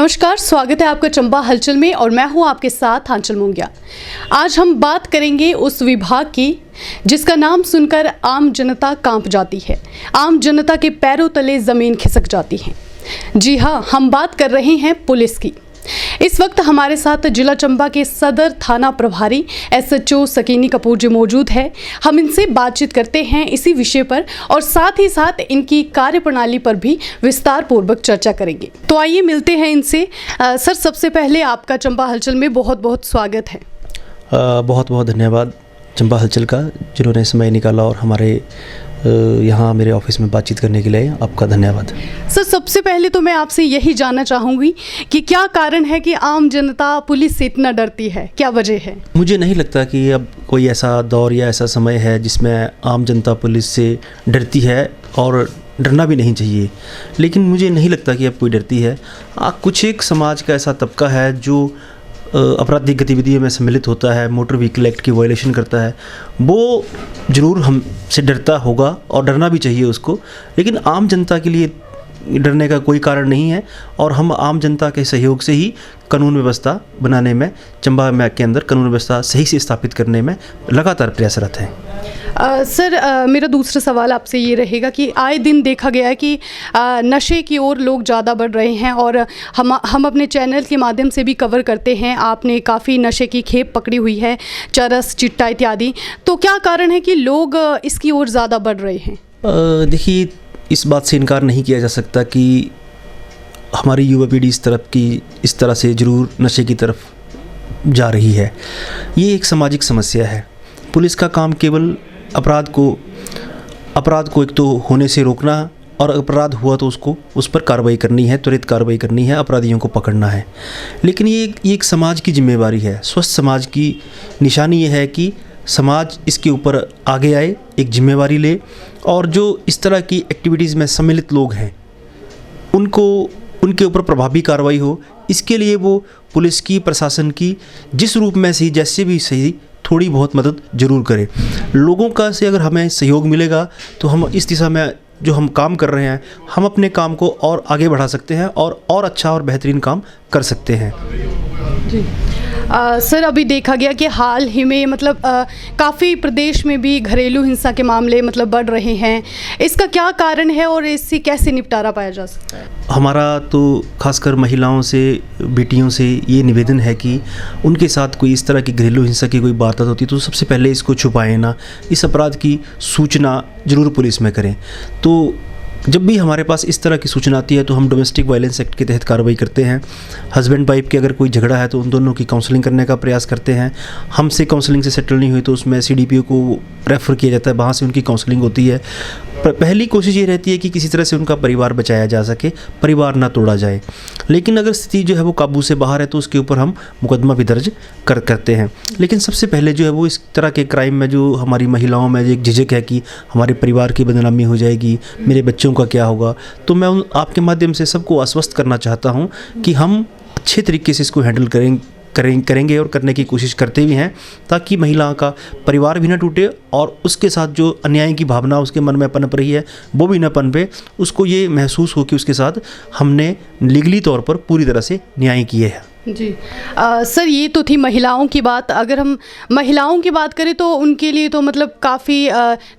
नमस्कार, स्वागत है आपका चंबा हलचल में और मैं हूं आपके साथ आंचल मुंगिया। आज हम बात करेंगे उस विभाग की जिसका नाम सुनकर आम जनता कांप जाती है, आम जनता के पैरों तले ज़मीन खिसक जाती है। जी हां, हम बात कर रहे हैं पुलिस की। इस वक्त हमारे साथ जिला चंबा के सदर थाना प्रभारी SHO सकीनी कपूर जी मौजूद है। हम इनसे बातचीत करते हैं इसी विषय पर और साथ ही साथ इनकी कार्यप्रणाली पर भी विस्तार पूर्वक चर्चा करेंगे। तो आइए मिलते हैं इनसे। सर, सबसे पहले आपका चंबा हलचल में बहुत बहुत स्वागत है। बहुत बहुत धन्यवाद चंबा हलचल का, जिन्होंने समय निकाला और हमारे यहाँ मेरे ऑफिस में बातचीत करने के लिए आपका धन्यवाद। सर, सबसे पहले तो मैं आपसे यही जानना चाहूँगी कि क्या कारण है कि आम जनता पुलिस से इतना डरती है, क्या वजह है? मुझे नहीं लगता कि अब कोई ऐसा दौर या ऐसा समय है जिसमें आम जनता पुलिस से डरती है, और डरना भी नहीं चाहिए। लेकिन मुझे नहीं लगता कि अब कोई डरती है। कुछ एक समाज का ऐसा तबका है जो आपराधिक गतिविधियों में सम्मिलित होता है, मोटर व्हीकल एक्ट की वायलेशन करता है, वो ज़रूर हमसे डरता होगा और डरना भी चाहिए उसको। लेकिन आम जनता के लिए डरने का कोई कारण नहीं है, और हम आम जनता के सहयोग से ही कानून व्यवस्था बनाने में, चंबा के अंदर कानून व्यवस्था सही से स्थापित करने में लगातार प्रयासरत हैं। सर, मेरा दूसरा सवाल आपसे ये रहेगा कि आए दिन देखा गया है कि नशे की ओर लोग ज़्यादा बढ़ रहे हैं, और हम अपने चैनल के माध्यम से भी कवर करते हैं। आपने काफ़ी नशे की खेप पकड़ी हुई है, चरस, चिट्टा इत्यादि। तो क्या कारण है कि लोग इसकी ओर ज़्यादा बढ़ रहे हैं? देखिए, इस बात से इनकार नहीं किया जा सकता कि हमारी युवा पीढ़ी इस तरह से ज़रूर नशे की तरफ जा रही है। ये एक सामाजिक समस्या है। पुलिस का काम केवल अपराध को एक तो होने से रोकना, और अपराध हुआ तो उस पर कार्रवाई करनी है, त्वरित कार्रवाई करनी है, अपराधियों को पकड़ना है। लेकिन ये एक समाज की जिम्मेवारी है। स्वस्थ समाज की निशानी ये है कि समाज इसके ऊपर आगे आए, एक जिम्मेवारी ले, और जो इस तरह की एक्टिविटीज़ में सम्मिलित लोग हैं उनके ऊपर प्रभावी कार्रवाई हो। इसके लिए वो पुलिस की, प्रशासन की जिस रूप में सही, जैसे भी सही, थोड़ी बहुत मदद ज़रूर करें। लोगों का से अगर हमें सहयोग मिलेगा तो हम इस दिशा में जो हम काम कर रहे हैं, हम अपने काम को और आगे बढ़ा सकते हैं और अच्छा और बेहतरीन काम कर सकते हैं। जी सर, अभी देखा गया कि हाल ही में काफ़ी प्रदेश में भी घरेलू हिंसा के मामले बढ़ रहे हैं। इसका क्या कारण है और इससे कैसे निपटारा पाया जा सकता है? हमारा तो खासकर महिलाओं से, बेटियों से ये निवेदन है कि उनके साथ कोई इस तरह की घरेलू हिंसा की कोई वारदात होती है तो सबसे पहले इसको छुपाएं ना, इस अपराध की सूचना ज़रूर पुलिस में करें। तो जब भी हमारे पास इस तरह की सूचना आती है तो हम डोमेस्टिक वायलेंस एक्ट के तहत कार्रवाई करते हैं। हस्बैंड वाइफ के अगर कोई झगड़ा है तो उन दोनों की काउंसलिंग करने का प्रयास करते हैं। हमसे काउंसलिंग से सेटल नहीं हुई तो उसमें CDPO को रेफ़र किया जाता है, वहाँ से उनकी काउंसलिंग होती है। पहली कोशिश ये रहती है कि किसी तरह से उनका परिवार बचाया जा सके, परिवार ना तोड़ा जाए। लेकिन अगर स्थिति जो है वो काबू से बाहर है तो उसके ऊपर हम मुकदमा भी दर्ज करते हैं। लेकिन सबसे पहले जो है वो इस तरह के क्राइम में जो हमारी महिलाओं में एक झिझक है कि हमारे परिवार की बदनामी हो जाएगी, मेरे बच्चों का क्या होगा, तो मैं आपके माध्यम से सबको आश्वस्त करना चाहता हूँ कि हम अच्छे तरीके से इसको हैंडल करेंगे और करने की कोशिश करते भी हैं, ताकि महिला का परिवार भी ना टूटे और उसके साथ जो अन्याय की भावना उसके मन में पनप रही है वो भी ना पनपे। उसको ये महसूस हो कि उसके साथ हमने लीगली तौर पर पूरी तरह से न्याय किए हैं। जी सर, ये तो थी महिलाओं की बात। अगर हम महिलाओं की बात करें तो उनके लिए तो काफ़ी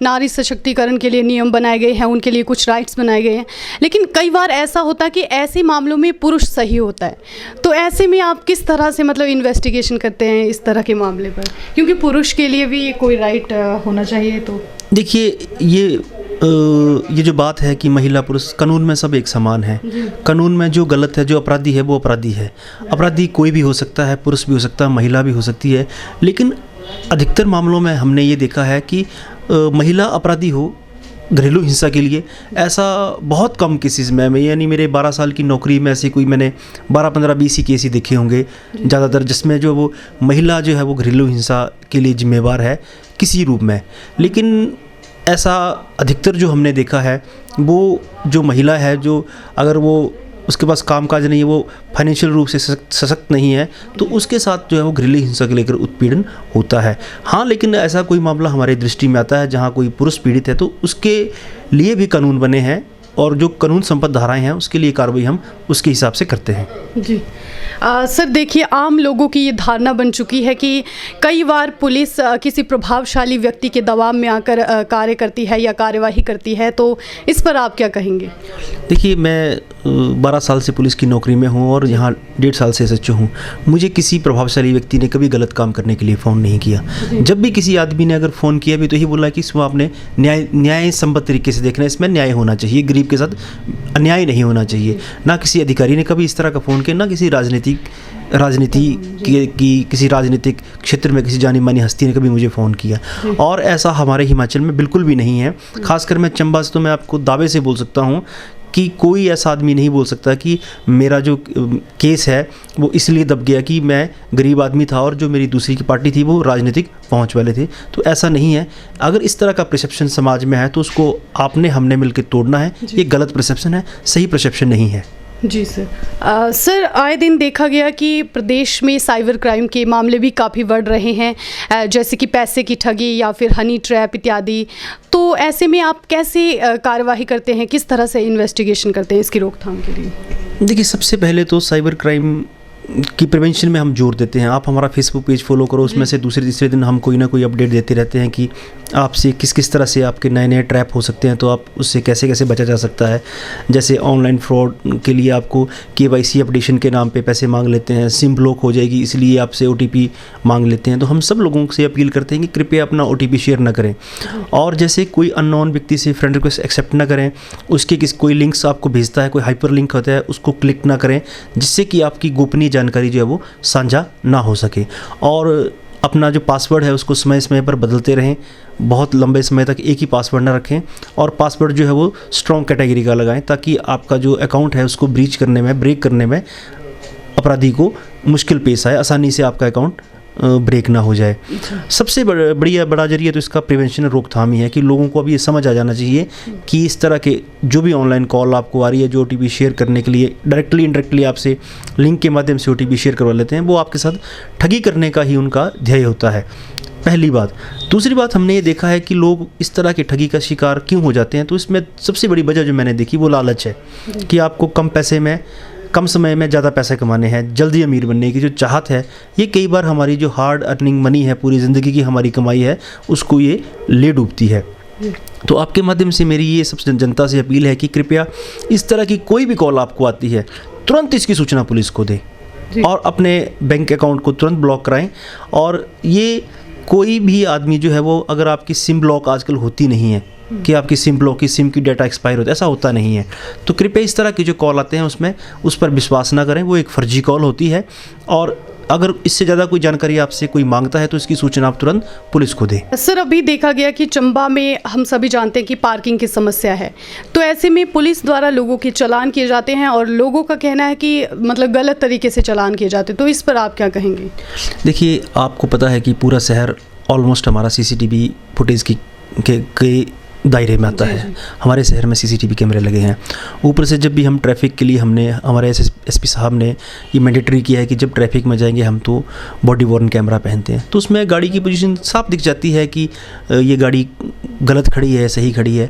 नारी सशक्तिकरण के लिए नियम बनाए गए हैं, उनके लिए कुछ राइट्स बनाए गए हैं। लेकिन कई बार ऐसा होता है कि ऐसे मामलों में पुरुष सही होता है, तो ऐसे में आप किस तरह से इन्वेस्टिगेशन करते हैं इस तरह के मामले पर, क्योंकि पुरुष के लिए भी कोई राइट होना चाहिए? तो देखिए, ये जो बात है कि महिला पुरुष, कानून में सब एक समान है। कानून में जो गलत है, जो अपराधी है वो अपराधी है। अपराधी कोई भी हो सकता है, पुरुष भी हो सकता है, महिला भी हो सकती है। लेकिन अधिकतर मामलों में हमने ये देखा है कि महिला अपराधी हो घरेलू हिंसा के लिए, ऐसा बहुत कम केसेस में, यानी मेरे 12 साल की नौकरी में ऐसे कोई मैंने 12, 15, 20 ही केस ही देखे होंगे ज़्यादातर, जिसमें जो वो महिला जो है वो घरेलू हिंसा के लिए जिम्मेवार है किसी रूप में। लेकिन ऐसा अधिकतर जो हमने देखा है वो जो महिला है, जो अगर वो उसके पास कामकाज नहीं है, वो फाइनेंशियल रूप से सशक्त नहीं है, तो उसके साथ जो है वो घरेलू हिंसा के लेकर उत्पीड़न होता है। हाँ, लेकिन ऐसा कोई मामला हमारे दृष्टि में आता है जहाँ कोई पुरुष पीड़ित है तो उसके लिए भी कानून बने हैं और जो कानून संबद्ध धाराएं हैं उसके लिए कार्रवाई हम उसके हिसाब से करते हैं। जी सर, देखिए आम लोगों की ये धारणा बन चुकी है कि कई बार पुलिस किसी प्रभावशाली व्यक्ति के दबाव में आकर कार्य करती है या कार्यवाही करती है, तो इस पर आप क्या कहेंगे? देखिए, मैं 12 साल से पुलिस की नौकरी में हूँ और यहाँ 1.5 साल से SHO हूँ। मुझे किसी प्रभावशाली व्यक्ति ने कभी गलत काम करने के लिए फ़ोन नहीं किया। जब भी किसी आदमी ने अगर फ़ोन किया भी तो यही बोला कि इसमें आपने न्याय संबद्ध तरीके से देखना है, इसमें न्याय होना चाहिए, गरीब के साथ अन्याय नहीं होना चाहिए। ना किसी अधिकारी ने कभी इस तरह का फ़ोन किया, ना किसी राजनीति की किसी राजनीतिक क्षेत्र में किसी जानी मानी हस्ती ने कभी मुझे फ़ोन किया। और ऐसा हमारे हिमाचल में बिल्कुल भी नहीं है। खासकर मैं चंबा से तो मैं आपको दावे से बोल सकता हूँ कि कोई ऐसा आदमी नहीं बोल सकता कि मेरा जो केस है वो इसलिए दब गया कि मैं गरीब आदमी था और जो मेरी दूसरी की पार्टी थी वो राजनीतिक पहुंच वाले थे। तो ऐसा नहीं है। अगर इस तरह का परसेप्शन समाज में है तो उसको आपने हमने मिलकर तोड़ना है। ये गलत परसेप्शन है, सही परसेप्शन नहीं है। जी सर। सर, आए दिन देखा गया कि प्रदेश में साइबर क्राइम के मामले भी काफ़ी बढ़ रहे हैं, जैसे कि पैसे की ठगी या फिर हनी ट्रैप इत्यादि। तो ऐसे में आप कैसे कार्यवाही करते हैं, किस तरह से इन्वेस्टिगेशन करते हैं इसकी रोकथाम के लिए? देखिए, सबसे पहले तो साइबर क्राइम की प्रिवेंशन में हम जोर देते हैं। आप हमारा फेसबुक पेज फॉलो करो, उसमें से दूसरे तीसरे दिन हम कोई ना कोई अपडेट देते रहते हैं कि आपसे किस तरह से आपके नए नए ट्रैप हो सकते हैं, तो आप उससे कैसे कैसे बचा जा सकता है। जैसे ऑनलाइन फ्रॉड के लिए आपको KYC अपडेशन के नाम पे पैसे मांग लेते हैं, सिम ब्लॉक हो जाएगी इसलिए आपसे OTP मांग लेते हैं। तो हम सब लोगों से अपील करते हैं कि कृपया अपना OTP शेयर ना करें। और जैसे कोई अननोन व्यक्ति से फ्रेंड रिक्वेस्ट एक्सेप्ट ना करें, उसके कोई लिंक्स आपको भेजता है, कोई हाइपर लिंक होता है, उसको क्लिक ना करें, जिससे कि आपकी गोपनीय जानकारी जो है वो साझा ना हो सके। और अपना जो पासवर्ड है उसको समय समय पर बदलते रहें, बहुत लंबे समय तक एक ही पासवर्ड ना रखें। और पासवर्ड जो है वो स्ट्रॉन्ग कैटेगरी का लगाएं, ताकि आपका जो अकाउंट है उसको ब्रीच करने में, ब्रेक करने में अपराधी को मुश्किल पेश आए, आसानी से आपका अकाउंट ब्रेक ना हो जाए। सबसे बड़ा जरिया तो इसका प्रिवेंशन रोकथाम ही है कि लोगों को अब ये समझ आ जाना चाहिए कि इस तरह के जो भी ऑनलाइन कॉल आपको आ रही है, जो OTP शेयर करने के लिए डायरेक्टली इनडायरेक्टली आपसे लिंक के माध्यम से OTP शेयर करवा लेते हैं, वो आपके साथ ठगी करने का ही उनका ध्येय होता है। पहली बात। दूसरी बात, हमने ये देखा है कि लोग इस तरह के ठगी का शिकार क्यों हो जाते हैं। तो इसमें सबसे बड़ी वजह जो मैंने देखी वो लालच है कि आपको कम पैसे में, कम समय में ज़्यादा पैसे कमाने हैं, जल्दी अमीर बनने की जो चाहत है, ये कई बार हमारी जो हार्ड अर्निंग मनी है, पूरी ज़िंदगी की हमारी कमाई है, उसको ये ले डूबती है। तो आपके माध्यम से मेरी ये सबसे जनता से अपील है कि कृपया इस तरह की कोई भी कॉल आपको आती है, तुरंत इसकी सूचना पुलिस को दें और अपने बैंक अकाउंट को तुरंत ब्लॉक कराएं। और ये कोई भी आदमी जो है वो, अगर आपकी सिम ब्लॉक आजकल होती नहीं है कि आपकी सिम ब्लॉक की सिम की डाटा एक्सपायर होता है, ऐसा होता नहीं है। तो कृपया इस तरह की जो कॉल आते हैं उसमें उस पर विश्वास ना करें, वो एक फर्जी कॉल होती है। और अगर इससे ज़्यादा कोई जानकारी आपसे कोई मांगता है तो इसकी सूचना आप तुरंत पुलिस को दें। सर, अभी देखा गया कि चंबा में हम सभी जानते हैं कि पार्किंग की समस्या है, तो ऐसे में पुलिस द्वारा लोगों के चालान किए जाते हैं और लोगों का कहना है कि मतलब गलत तरीके से चालान किए जाते हैं, तो इस पर आप क्या कहेंगे? देखिए, आपको पता है कि पूरा शहर ऑलमोस्ट हमारा CCTV फुटेज के दायरे में आता है। हमारे शहर में CCTV कैमरे लगे हैं। ऊपर से जब भी हम ट्रैफिक के लिए, हमने हमारे SP साहब ने ये मैंडेटरी किया है कि जब ट्रैफिक में जाएंगे हम तो बॉडी वॉर्न कैमरा पहनते हैं। तो उसमें गाड़ी की पोजीशन साफ दिख जाती है कि ये गाड़ी गलत खड़ी है, सही खड़ी है।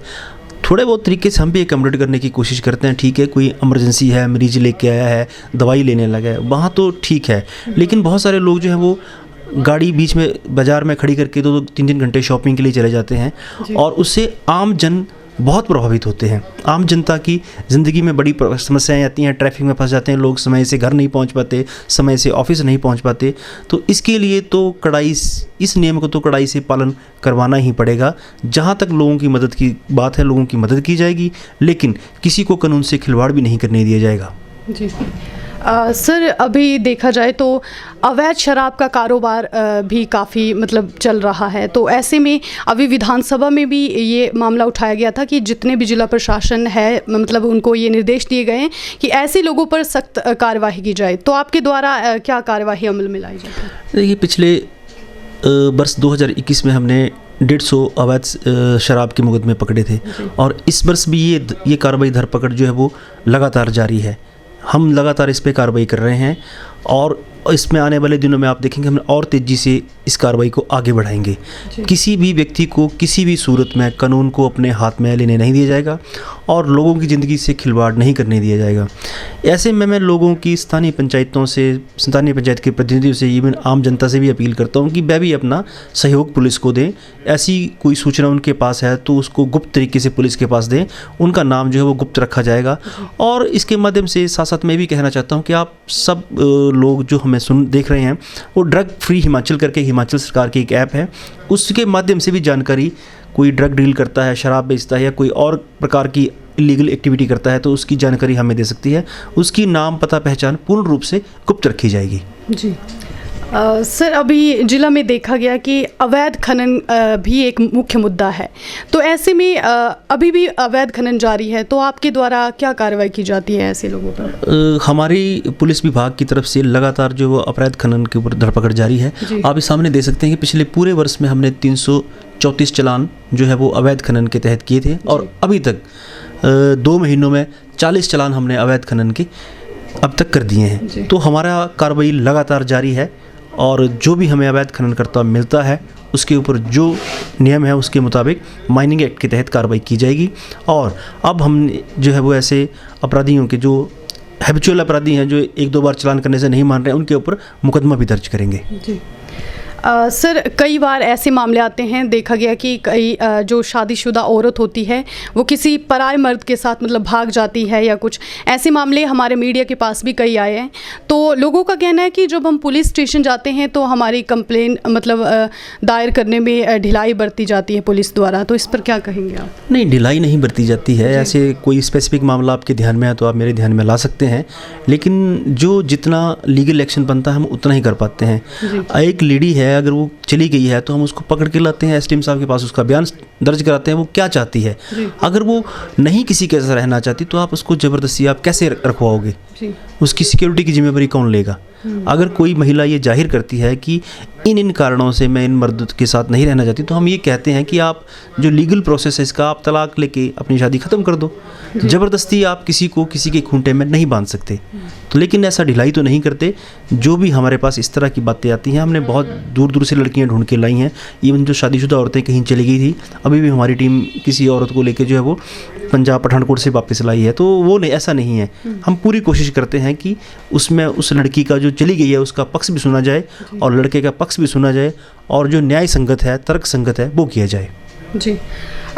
थोड़े बहुत तरीके से हम भी एकमोडेट करने की कोशिश करते हैं। ठीक है, कोई इमरजेंसी है, मरीज लेके आया है, दवाई लेने लगा है, वहाँ तो ठीक है। लेकिन बहुत सारे लोग जो हैं वो गाड़ी बीच में बाज़ार में खड़ी करके 2-3 घंटे शॉपिंग के लिए चले जाते हैं और उससे आम जन बहुत प्रभावित होते हैं। आम जनता की ज़िंदगी में बड़ी समस्याएं आती हैं, ट्रैफिक में फंस जाते हैं लोग, समय से घर नहीं पहुंच पाते, समय से ऑफिस नहीं पहुंच पाते। तो इसके लिए तो इस नियम को तो कड़ाई से पालन करवाना ही पड़ेगा। जहां तक लोगों की मदद की बात है, लोगों की मदद की जाएगी, लेकिन किसी को कानून से खिलवाड़ भी नहीं करने दिया जाएगा। जी सर, अभी देखा जाए तो अवैध शराब का कारोबार भी काफ़ी मतलब चल रहा है, तो ऐसे में अभी विधानसभा में भी ये मामला उठाया गया था कि जितने भी जिला प्रशासन है मतलब उनको ये निर्देश दिए गए हैं कि ऐसे लोगों पर सख्त कार्यवाही की जाए। तो आपके द्वारा क्या कार्यवाही अमल में लाई जाती है? देखिए, पिछले वर्ष 2021 में हमने 150 अवैध शराब के मुकदमे पकड़े थे और इस वर्ष भी ये कार्रवाई धरपकड़ जो है वो लगातार जारी है। हम लगातार इस पे कार्रवाई कर रहे हैं और इसमें आने वाले दिनों में आप देखेंगे हम और तेज़ी से इस कार्रवाई को आगे बढ़ाएंगे। किसी भी व्यक्ति को किसी भी सूरत में कानून को अपने हाथ में लेने नहीं दिया जाएगा और लोगों की ज़िंदगी से खिलवाड़ नहीं करने दिया जाएगा। ऐसे में मैं लोगों की स्थानीय पंचायतों से, स्थानीय पंचायत के प्रतिनिधियों से, इवन आम जनता से भी अपील करता हूँ कि वह भी अपना सहयोग पुलिस को दें। ऐसी कोई सूचना उनके पास है तो उसको गुप्त तरीके से पुलिस के पास दें, उनका नाम जो है वो गुप्त रखा जाएगा। और इसके माध्यम से साथ साथ मैं भी कहना चाहता हूँ कि आप सब लोग जो हमें देख रहे हैं, वो ड्रग फ्री हिमाचल करके हिमाचल सरकार की एक ऐप है, उसके माध्यम से भी जानकारी, कोई ड्रग डील करता है, शराब बेचता है या कोई और प्रकार की इलीगल एक्टिविटी करता है तो उसकी जानकारी हमें दे सकती है। उसकी नाम, पता, पहचान पूर्ण रूप से गुप्त रखी जाएगी। जी सर, अभी जिला में देखा गया कि अवैध खनन भी एक मुख्य मुद्दा है, तो ऐसे में अभी भी अवैध खनन जारी है, तो आपके द्वारा क्या कार्रवाई की जाती है ऐसे लोगों पर? हमारी पुलिस विभाग की तरफ से लगातार जो अवैध खनन के ऊपर धरपकड़ जारी है। आप इस सामने देख सकते हैं कि पिछले पूरे वर्ष में हमने 334 चालान जो है वो अवैध खनन के तहत किए थे और अभी तक 2 महीनों में 40 चालान हमने अवैध खनन के अब तक कर दिए हैं। तो हमारा कार्रवाई लगातार जारी है और जो भी हमें अवैध खनन करता मिलता है उसके ऊपर जो नियम है उसके मुताबिक माइनिंग एक्ट के तहत कार्रवाई की जाएगी। और अब हम जो है वो ऐसे अपराधियों के, जो हैबिचुअल अपराधी हैं, जो 1-2 बार चालान करने से नहीं मान रहे हैं, उनके ऊपर मुकदमा भी दर्ज करेंगे। जी सर, कई बार ऐसे मामले आते हैं, देखा गया कि कई जो शादीशुदा औरत होती है वो किसी पराये मर्द के साथ मतलब भाग जाती है या कुछ ऐसे मामले हमारे मीडिया के पास भी कई आए हैं। तो लोगों का कहना है कि जब हम पुलिस स्टेशन जाते हैं तो हमारी कंप्लेन मतलब दायर करने में ढिलाई बरती जाती है पुलिस द्वारा, तो इस पर क्या कहेंगे आप? नहीं, ढिलाई नहीं बरती जाती है। ऐसे कोई स्पेसिफिक मामला आपके ध्यान में है तो आप मेरे ध्यान में ला सकते हैं, लेकिन जो जितना लीगल एक्शन बनता है हम उतना ही कर पाते हैं। एक लेडी है, अगर वो चली गई है तो हम उसको पकड़ के लाते हैं एसडीएम साहब के पास, उसका बयान दर्ज कराते हैं वो क्या चाहती है। अगर वो नहीं किसी के साथ रहना चाहती तो आप उसको ज़बरदस्ती आप कैसे रखवाओगे? उसकी सिक्योरिटी की जिम्मेदारी कौन लेगा? अगर कोई महिला ये जाहिर करती है कि इन कारणों से मैं इन मर्द के साथ नहीं रहना चाहती, तो हम ये कहते हैं कि आप जो लीगल प्रोसेस है इसका आप तलाक लेके अपनी शादी ख़त्म कर दो। ज़बरदस्ती आप किसी को किसी के खूंटे में नहीं बांध सकते। तो लेकिन ऐसा ढिलाई तो नहीं करते। जो भी हमारे पास इस तरह की बातें आती हैं, हमने बहुत दूर दूर से लड़कियां ढूंढ के लाई हैं। इवन जो शादीशुदा औरतें कहीं चली गई थी, अभी भी हमारी टीम किसी औरत को लेकर जो है वो पंजाब पठानकोट से वापस लाई है। तो वो नहीं, ऐसा नहीं है। हम पूरी कोशिश करते हैं कि उसमें उस लड़की का जो चली गई है उसका पक्ष भी सुना जाए और लड़के का पक्ष भी सुना जाए और जो न्याय संगत है, तर्क संगत है, वो किया जाए। जी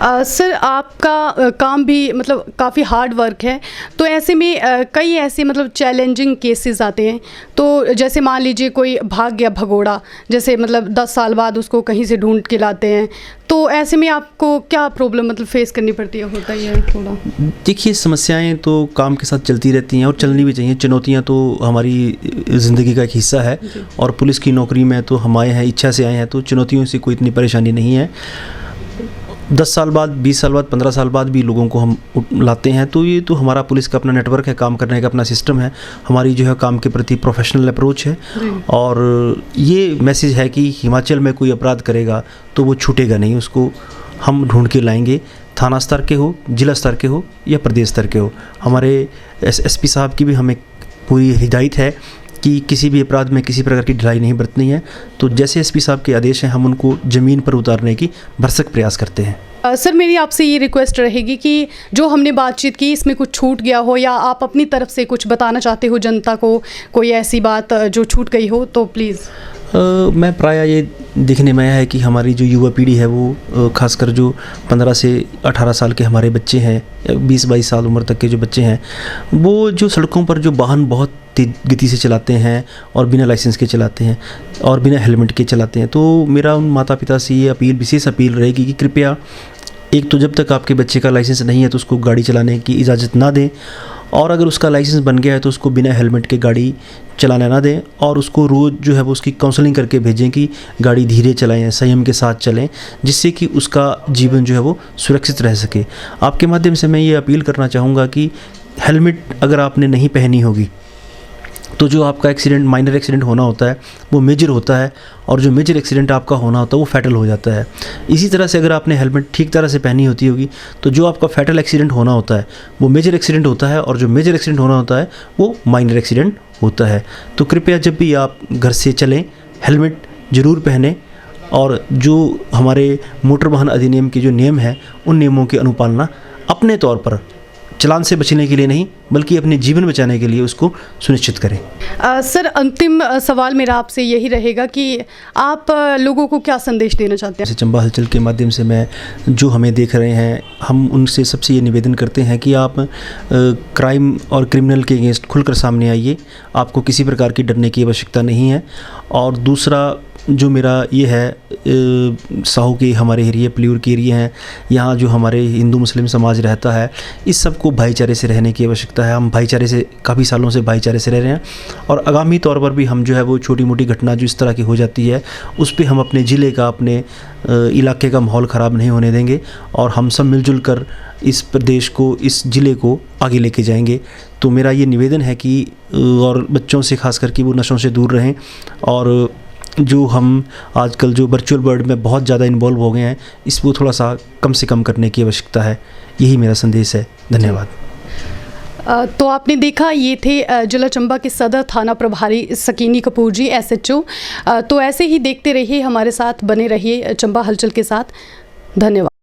सर, आपका काम भी मतलब काफ़ी हार्ड वर्क है, तो ऐसे में कई ऐसे मतलब चैलेंजिंग केसेस आते हैं। तो जैसे मान लीजिए कोई भाग गया भगोड़ा, जैसे मतलब 10 साल बाद उसको कहीं से ढूंढ के लाते हैं, तो ऐसे में आपको क्या प्रॉब्लम मतलब फेस करनी पड़ती है? होता ही है थोड़ा। देखिए, समस्याएं तो काम के साथ चलती रहती हैं और चलनी भी चाहिए। चुनौतियां तो हमारी ज़िंदगी का एक हिस्सा है और पुलिस की नौकरी में तो हम आए हैं, इच्छा से आए हैं, तो चुनौतियों से कोई इतनी परेशानी नहीं है। 10 साल बाद, 20 साल बाद, 15 साल बाद भी लोगों को हम लाते हैं, तो ये तो हमारा पुलिस का अपना नेटवर्क है, काम करने का अपना सिस्टम है, हमारी जो है काम के प्रति प्रोफेशनल अप्रोच है। और ये मैसेज है कि हिमाचल में कोई अपराध करेगा तो वो छूटेगा नहीं, उसको हम ढूंढ के लाएंगे, थाना स्तर के हो, जिला स्तर के हो या प्रदेश स्तर के हो। हमारे एसपी साहब की भी हमें पूरी हिदायत है कि किसी भी अपराध में किसी प्रकार की ढिलाई नहीं बरतनी है। तो जैसे एसपी साहब के आदेश हैं, हम उनको ज़मीन पर उतारने की भरसक प्रयास करते हैं। सर, मेरी आपसे ये रिक्वेस्ट रहेगी कि जो हमने बातचीत की इसमें कुछ छूट गया हो या आप अपनी तरफ से कुछ बताना चाहते हो जनता को, कोई ऐसी बात जो छूट गई हो तो प्लीज़। मैं प्रायः ये देखने में आया है कि हमारी जो युवा पीढ़ी है वो खासकर जो 15 से 18 साल के हमारे बच्चे हैं, 20-22 साल उम्र तक के जो बच्चे हैं, वो जो सड़कों पर जो वाहन बहुत तेज गति से चलाते हैं और बिना लाइसेंस के चलाते हैं और बिना हेलमेट के चलाते हैं। तो मेरा उन माता पिता से ये विशेष अपील रहेगी कि कृपया, एक तो जब तक आपके बच्चे का लाइसेंस नहीं है तो उसको गाड़ी चलाने की इजाज़त ना दें, और अगर उसका लाइसेंस बन गया है तो उसको बिना हेलमेट के गाड़ी चलाने ना दें, और उसको रोज़ जो है वो उसकी काउंसलिंग करके भेजें कि गाड़ी धीरे चलाएं, संयम के साथ चलें, जिससे कि उसका जीवन जो है वो सुरक्षित रह सके। आपके माध्यम से मैं ये अपील करना चाहूँगा कि हेलमेट अगर आपने नहीं पहनी होगी तो जो आपका एक्सीडेंट माइनर एक्सीडेंट होना होता है वो मेजर होता है, और जो मेजर एक्सीडेंट आपका होना होता है वो फैटल हो जाता है। इसी तरह से अगर आपने हेलमेट ठीक तरह से पहनी होती होगी तो जो आपका फैटल एक्सीडेंट होना होता है वो मेजर एक्सीडेंट होता है, और जो मेजर एक्सीडेंट होना होता है वो माइनर एक्सीडेंट होता है। तो कृपया जब भी आप घर से चलें हेलमेट ज़रूर पहनें, और जो हमारे मोटर वाहन अधिनियम के जो नियम हैं उन नियमों की अनुपालना अपने तौर पर चालान से बचने के लिए नहीं बल्कि अपने जीवन बचाने के लिए उसको सुनिश्चित करें। सर, अंतिम सवाल मेरा आपसे यही रहेगा कि आप लोगों को क्या संदेश देना चाहते हैं? जैसे चंबा हलचल के माध्यम से मैं जो हमें देख रहे हैं, हम उनसे सबसे ये निवेदन करते हैं कि आप क्राइम और क्रिमिनल के अगेंस्ट खुलकर सामने आइए। आपको किसी प्रकार की डरने की आवश्यकता नहीं है। और दूसरा जो मेरा ये है, साहू के हमारे एरिया पलियूर के एरिया हैं, यहाँ जो हमारे हिंदू मुस्लिम समाज रहता है, इस सब को भाईचारे से रहने की आवश्यकता है। हम भाईचारे से काफ़ी सालों से भाईचारे से रह रहे हैं, और आगामी तौर पर भी हम जो है वो छोटी मोटी घटना जो इस तरह की हो जाती है उस पर हम अपने ज़िले का, अपने इलाके का माहौल ख़राब नहीं होने देंगे, और हम सब मिलजुल कर इस प्रदेश को, इस ज़िले को आगे लेके जाएंगे। तो मेरा ये निवेदन है कि और बच्चों से खास करके वो नशों से दूर रहें, और जो हम आजकल जो वर्चुअल वर्ल्ड में बहुत ज़्यादा इन्वॉल्व हो गए हैं इसको थोड़ा सा कम से कम करने की आवश्यकता है। यही मेरा संदेश है। धन्यवाद। तो आपने देखा, ये थे जिला चंबा के सदर थाना प्रभारी सकीनी कपूर जी, SHO। तो ऐसे ही देखते रहिए, हमारे साथ बने रहिए चंबा हलचल के साथ। धन्यवाद।